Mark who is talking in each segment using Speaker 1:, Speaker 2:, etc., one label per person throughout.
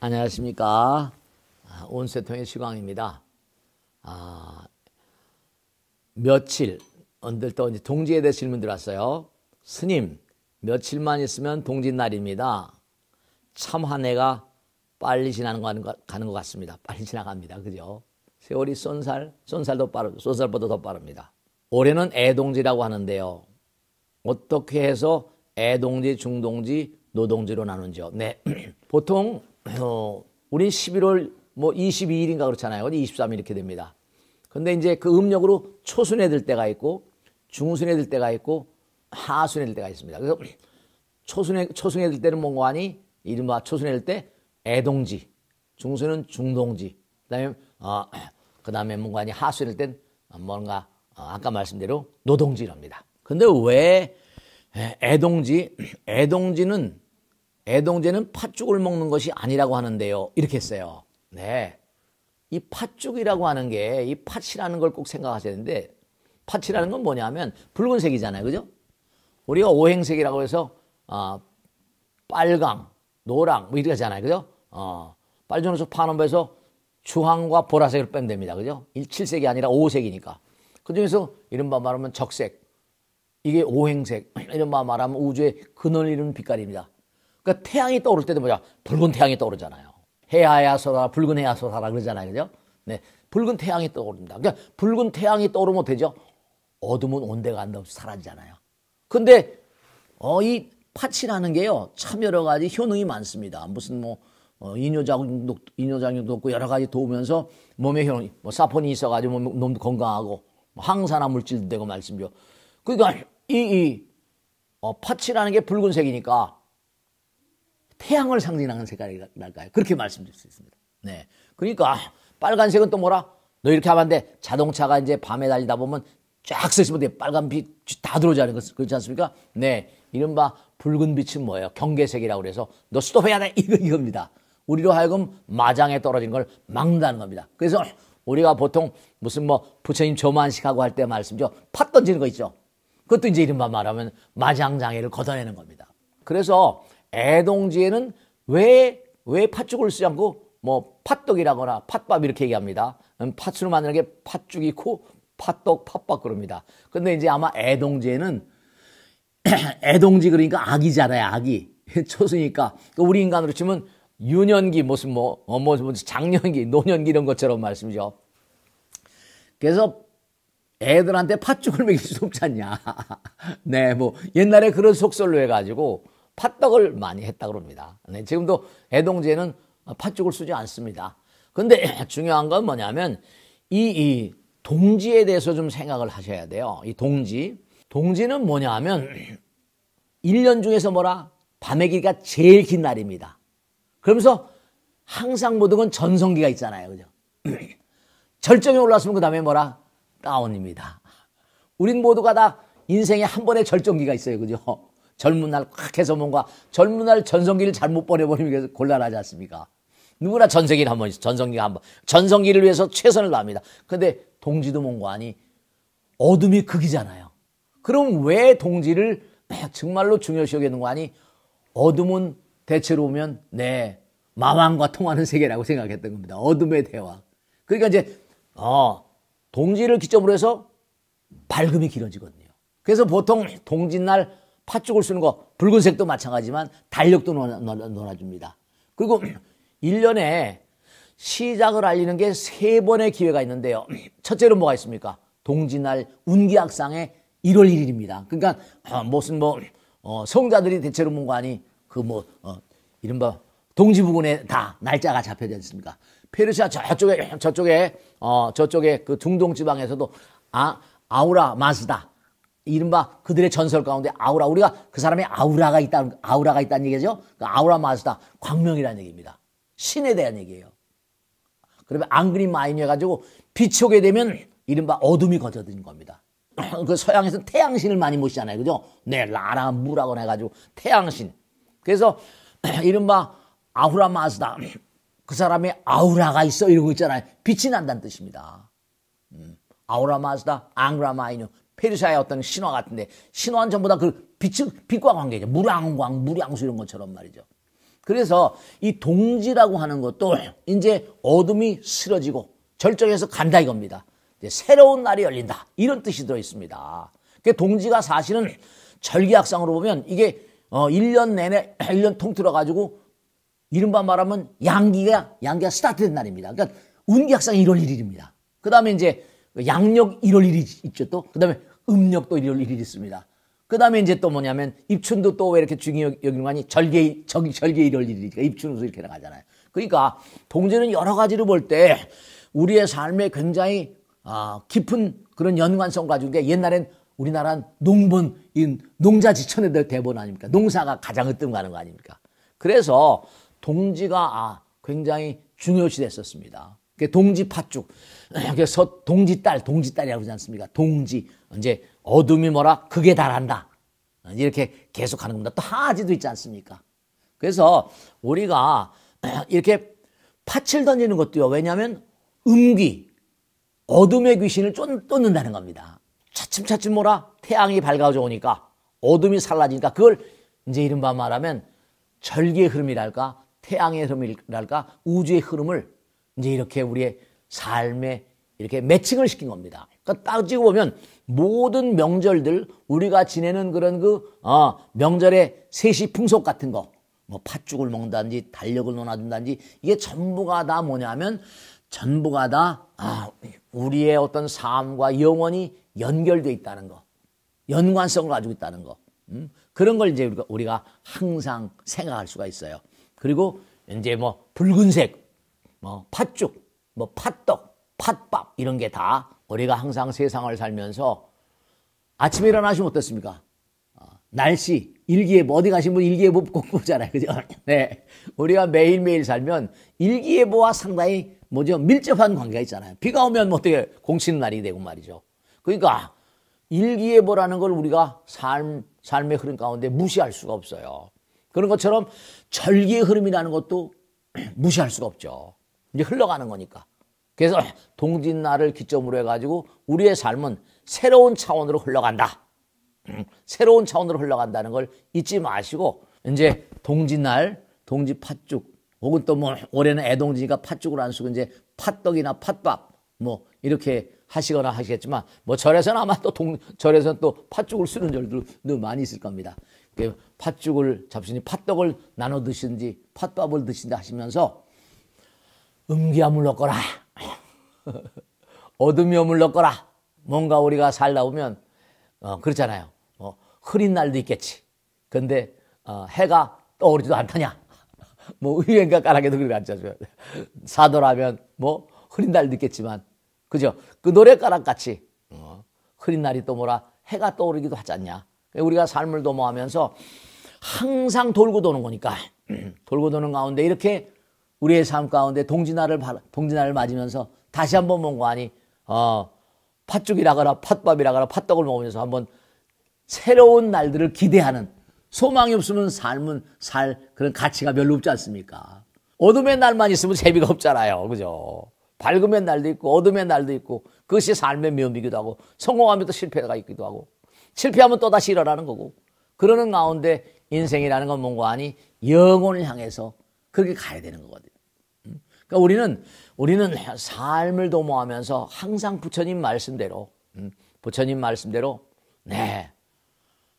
Speaker 1: 안녕하십니까. 온세통의 시광입니다. 며칠, 언들 또 이제 동지에 대해 질문 들어왔어요. 스님, 며칠만 있으면 동짓날입니다. 참 한 해가 빨리 가는 것 같습니다. 빨리 지나갑니다. 그죠? 세월이 쏜살보다 더 빠릅니다. 올해는 애동지라고 하는데요. 어떻게 해서 애동지, 중동지, 노동지로 나누죠? 네. 보통, 우린 11월 22일인가 그렇잖아요. 23일 이렇게 됩니다. 근데 이제 그 음력으로 초순에 들 때가 있고, 중순에 들 때가 있고, 하순에 들 때가 있습니다. 그래서 초순에 들 때는 뭔가 하니, 이른바 초순에 들 때 애동지, 중순은 중동지, 그 다음에 뭔가 하니 하순에 들 땐 뭔가, 아까 말씀대로 노동지랍니다. 근데 왜 애동지는 팥죽을 먹는 것이 아니라고 하는데요. 이렇게 했어요. 네. 이 팥죽이라고 하는 게, 이 팥이라는 걸 꼭 생각하셔야 되는데, 팥이라는 건 뭐냐면 붉은색이잖아요. 그죠? 우리가 오행색이라고 해서, 빨강, 노랑, 이렇게 하잖아요. 그죠? 빨주노초 파남보에서 주황과 보라색을 빼면 됩니다. 그죠? 7색이 아니라 5색이니까. 그 중에서 이른바 말하면 적색, 이게 오행색, 이른바 말하면 우주의 근원을 이루는 빛깔입니다. 그러니까 태양이 떠오를 때도 뭐냐? 붉은 태양이 떠오르잖아요. 해야야 솟아라, 붉은 해야 솟아라 그러잖아요. 그죠? 네. 붉은 태양이 떠오릅니다. 그러니까 붉은 태양이 떠오르면 되죠? 어둠은 온데간데 없이 사라지잖아요. 근데, 이 팥이라는 게요, 참 여러 가지 효능이 많습니다. 무슨 이뇨작용도 없고 여러 가지 도우면서 몸의 효능, 사포닌이 있어가지고 몸도 건강하고, 항산화 물질도 되고 말씀이죠. 그러니까 팥이라는 게 붉은색이니까 태양을 상징하는 색깔이랄까요? 그렇게 말씀드릴 수 있습니다. 네. 그러니까 빨간색은 또 뭐라? 너 이렇게 하면 안 돼. 자동차가 이제 밤에 달리다 보면 쫙 쓰시면 돼. 빨간 빛 다 들어오잖아요. 그렇지 않습니까? 네. 이른바 붉은 빛은 뭐예요? 경계색이라고 그래서 너 스톱해야 돼. 이겁니다. 우리로 하여금 마장에 떨어진 걸 막는다는 겁니다. 그래서 우리가 보통 무슨 부처님 조만식하고 할 때 말씀죠. 팥 던지는 거 있죠. 그것도 이제 이른바 말하면 마장장애를 걷어내는 겁니다. 그래서 애동지에는 왜 팥죽을 쓰지 않고 팥떡이라거나 팥밥 이렇게 얘기합니다. 팥으로 만드는 게 팥죽이고 팥떡, 팥밥 그럽니다. 근데 이제 아마 애동지에는 애동지 그러니까 아기잖아요. 아기. 초수니까 우리 인간으로 치면 유년기 무슨 장년기, 노년기 이런 것처럼 말씀이죠. 그래서 애들한테 팥죽을 먹일 수 없지 않냐. 네, 옛날에 그런 속설로 해가지고 팥떡을 많이 했다 그럽니다. 네, 지금도 애동지에는 팥죽을 쓰지 않습니다. 근데 중요한 건 뭐냐면 이 동지에 대해서 좀 생각을 하셔야 돼요. 이 동지는 뭐냐 하면 1년 중에서 밤의 길이가 제일 긴 날입니다. 그러면서 항상 모든 건 전성기가 있잖아요. 그죠? 절정에 올랐으면 그 다음에 다운입니다. 우린 모두가 다 인생에 한 번의 절정기가 있어요. 그죠? 젊은 날 꽉 해서 젊은 날 전성기를 잘못 보내버리면 곤란하지 않습니까? 누구나 전성기를 한 번 있어. 전성기가 한 번. 전성기를 위해서 최선을 다합니다. 근데 동지도 뭔가 하니 어둠이 극이잖아요. 그럼 왜 동지를 정말로 중요시 여기는 거 아니? 어둠은 대체로 보면 마왕과 통하는 세계라고 생각했던 겁니다. 어둠의 대화. 그러니까 이제 동지를 기점으로 해서 밝음이 길어지거든요. 그래서 보통 동짓날 팥죽을 쓰는 거 붉은색도 마찬가지지만 달력도 넣어줍니다. 그리고 1년에 시작을 알리는 게 3번의 기회가 있는데요. 첫째로 뭐가 있습니까? 동짓날 운기학상의 1월 1일입니다. 그러니까 무슨 성자들이 대체로 뭔가 하니 이른바 동지부근에 다 날짜가 잡혀져 있습니까? 페르시아 저쪽에 그 중동 지방에서도 아우라 마즈다. 이른바 그들의 전설 가운데 우리가 그 사람의 아우라가 있다는 얘기죠. 그 아우라 마즈다. 광명이라는 얘기입니다. 신에 대한 얘기예요. 그러면 앙그리 마인이 해가지고 빛이 오게 되면 이른바 어둠이 걷어들인 겁니다. 그 서양에서는 태양신을 많이 모시잖아요. 그죠? 네, 라라 무라고 해가지고 태양신. 그래서 이른바 아우라 마즈다. 그 사람의 아우라가 있어. 이런 거 있잖아요. 빛이 난다는 뜻입니다. 아우라 마즈다, 앙그라 마이뉴. 페르시아의 어떤 신화 같은데, 신화는 전부 다 그 빛과 관계죠. 무량광, 무량수 이런 것처럼 말이죠. 그래서 이 동지라고 하는 것도 이제 어둠이 쓰러지고 절정에서 간다 이겁니다. 이제 새로운 날이 열린다. 이런 뜻이 들어 있습니다. 그 동지가 사실은 절기학상으로 보면 이게 1년 내내 1년 통틀어 가지고 이른바 말하면 양기가 스타트된 날입니다. 그러니까 운기학상 1월 1일입니다. 그다음에 이제 양력 1월 1일 있죠 또. 그다음에 음력도 1월 1일 있습니다. 그다음에 이제 또 뭐냐면 입춘도 또 왜 이렇게 중요히 여기는 거 아니? 절개 1월 1일이니까 입춘으로 이렇게 나가잖아요. 그러니까 동지는 여러 가지로 볼 때 우리의 삶에 굉장히 깊은 그런 연관성 가지고 게 옛날엔 우리나라는 농자지천의 대본 아닙니까? 농사가 가장 으뜸가는 거 아닙니까? 그래서 동지가 굉장히 중요시 됐었습니다. 동지 팥죽. 그래서 동지딸이라고 하지 않습니까? 동지. 이제 어둠이 뭐라? 극에 달한다. 이렇게 계속 하는 겁니다. 또 하지도 있지 않습니까? 그래서 우리가 이렇게 팥을 던지는 것도요. 왜냐하면 음귀, 어둠의 귀신을 쫓는다는 겁니다. 차츰차츰 뭐라? 태양이 밝아져 오니까 어둠이 사라지니까 그걸 이제 이른바 말하면 절기의 흐름이랄까? 태양의 흐름이랄까? 우주의 흐름을 이제 이렇게 우리의 삶에 이렇게 매칭을 시킨 겁니다. 그러니까 따지고 보면 모든 명절들 우리가 지내는 그런 명절의 세시 풍속 같은 거, 뭐 팥죽을 먹는다든지 달력을 놓아준다든지 이게 전부가 다 뭐냐면 전부가 다 우리의 어떤 삶과 영원히 연결되어 있다는 거, 연관성을 가지고 있다는 거, 그런 걸 이제 우리가 항상 생각할 수가 있어요. 그리고 이제 뭐 붉은색, 뭐 팥죽, 뭐 팥떡, 팥밥 이런 게 다 우리가 항상 세상을 살면서 아침에 일어나시면 어떻습니까? 날씨, 일기예보, 어디 가신 분 일기예보 꼭 보잖아요. 그죠? 네. 우리가 매일매일 살면 일기예보와 상당히 밀접한 관계가 있잖아요. 비가 오면 어떻게 공치는 날이 되고 말이죠. 그러니까 일기예보라는 걸 우리가 삶의 흐름 가운데 무시할 수가 없어요. 그런 것처럼 절기의 흐름이라는 것도 무시할 수가 없죠. 이제 흘러가는 거니까. 그래서 동짓날을 기점으로 해가지고 우리의 삶은 새로운 차원으로 흘러간다. 새로운 차원으로 흘러간다는 걸 잊지 마시고 이제 동짓날, 동짓팥죽 혹은 또 뭐 올해는 애동지니까 팥죽을 안 쓰고 이제 팥떡이나 팥밥 뭐 이렇게 하시거나 하시겠지만 뭐 절에서는 아마 또 절에서는 또 팥죽을 쓰는 절도 많이 있을 겁니다. 팥죽을 잡수니 팥떡을 나눠 드시든지 팥밥을 드신다 하시면서 음기야 물러거라. 어둠이여 물러거라. 뭔가 우리가 살다 보면 그렇잖아요. 흐린 날도 있겠지. 근데 해가 떠오르지도 않다냐. 뭐 의외인가 까라게도 그렇게 앉아줘요. 사도라면 뭐 흐린 날도 있겠지만 그죠? 그 노래가락 같이 흐린 날이 또 뭐라 해가 떠오르기도 하지 않냐. 우리가 삶을 도모하면서 항상 돌고 도는 거니까 돌고 도는 가운데 이렇게 우리의 삶 가운데 동짓날을 맞으면서 다시 한번 뭔가 하니 팥죽이라거나 팥밥이라거나 팥떡을 먹으면서 한번 새로운 날들을 기대하는 소망이 없으면 살 그런 가치가 별로 없지 않습니까? 어둠의 날만 있으면 재미가 없잖아요. 그죠? 밝음의 날도 있고 어둠의 날도 있고 그것이 삶의 묘미이기도 하고 성공하면 또 실패가 있기도 하고 실패하면 또다시 일어나는 거고 그러는 가운데 인생이라는 건 뭔가 하니 영혼을 향해서 그렇게 가야 되는 거거든요. 그러니까 우리는 삶을 도모하면서 항상 부처님 말씀대로 네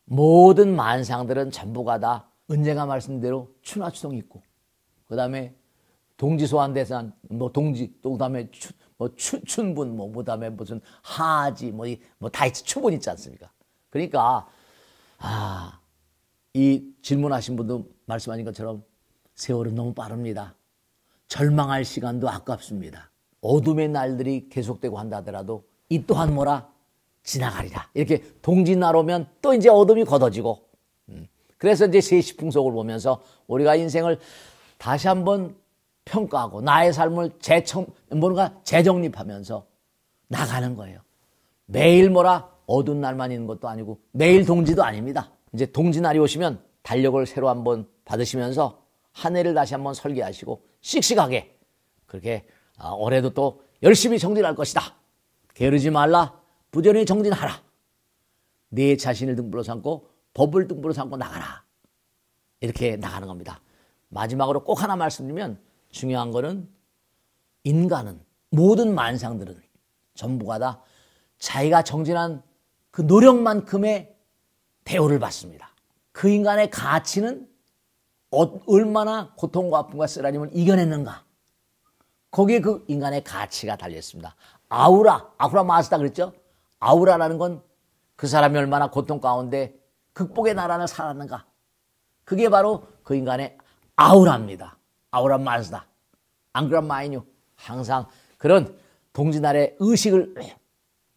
Speaker 1: 모든 만상들은 전부가 다 은재가 말씀대로 추나추동이 있고 그 다음에 동지소환대산 또 그다음에 춘분 그다음에 무슨 하지 다 있지 추분 있지 않습니까? 그러니까 이 질문하신 분도 말씀하신 것처럼 세월은 너무 빠릅니다. 절망할 시간도 아깝습니다. 어둠의 날들이 계속되고 한다 하더라도 이 또한 뭐라 지나가리라. 이렇게 동짓날 오면 또 이제 어둠이 걷어지고 그래서 이제 세시풍속을 보면서 우리가 인생을 다시 한번 평가하고 나의 삶을 재정립하면서 나가는 거예요. 매일 어두운 날만 있는 것도 아니고 매일 동지도 아닙니다. 이제 동지날이 오시면 달력을 새로 한번 받으시면서 한 해를 다시 한번 설계하시고 씩씩하게 그렇게 올해도 또 열심히 정진할 것이다. 게으르지 말라. 부지런히 정진하라. 내 자신을 등불로 삼고 법을 등불로 삼고 나가라. 이렇게 나가는 겁니다. 마지막으로 꼭 하나 말씀드리면 중요한 거는 인간은 모든 만상들은 전부가 다 자기가 정진한 그 노력만큼의 대우를 받습니다. 그 인간의 가치는 얼마나 고통과 아픔과 쓰라림을 이겨냈는가. 거기에 그 인간의 가치가 달려있습니다. 아우라 마스다 그랬죠? 아우라라는 건 그 사람이 얼마나 고통 가운데 극복의 나라를 살았는가. 그게 바로 그 인간의 아우라입니다. 아우라 마스다. 앙그란 마이뉴. 항상 그런 동지날의 의식을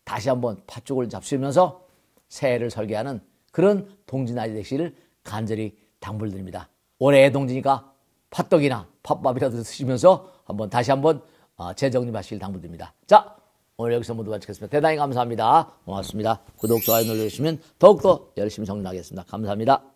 Speaker 1: 다시 한번 팥죽을 잡수면서 새해를 설계하는 그런 동지날이 되시기를 간절히 당부드립니다. 올해의 동지니까 팥떡이나 팥밥이라도 드시면서 다시 한번 재정립하시길 당부드립니다. 자, 오늘 여기서 모두 마치겠습니다. 대단히 감사합니다. 고맙습니다. 구독, 좋아요 눌러주시면 더욱더 열심히 정진하겠습니다. 감사합니다.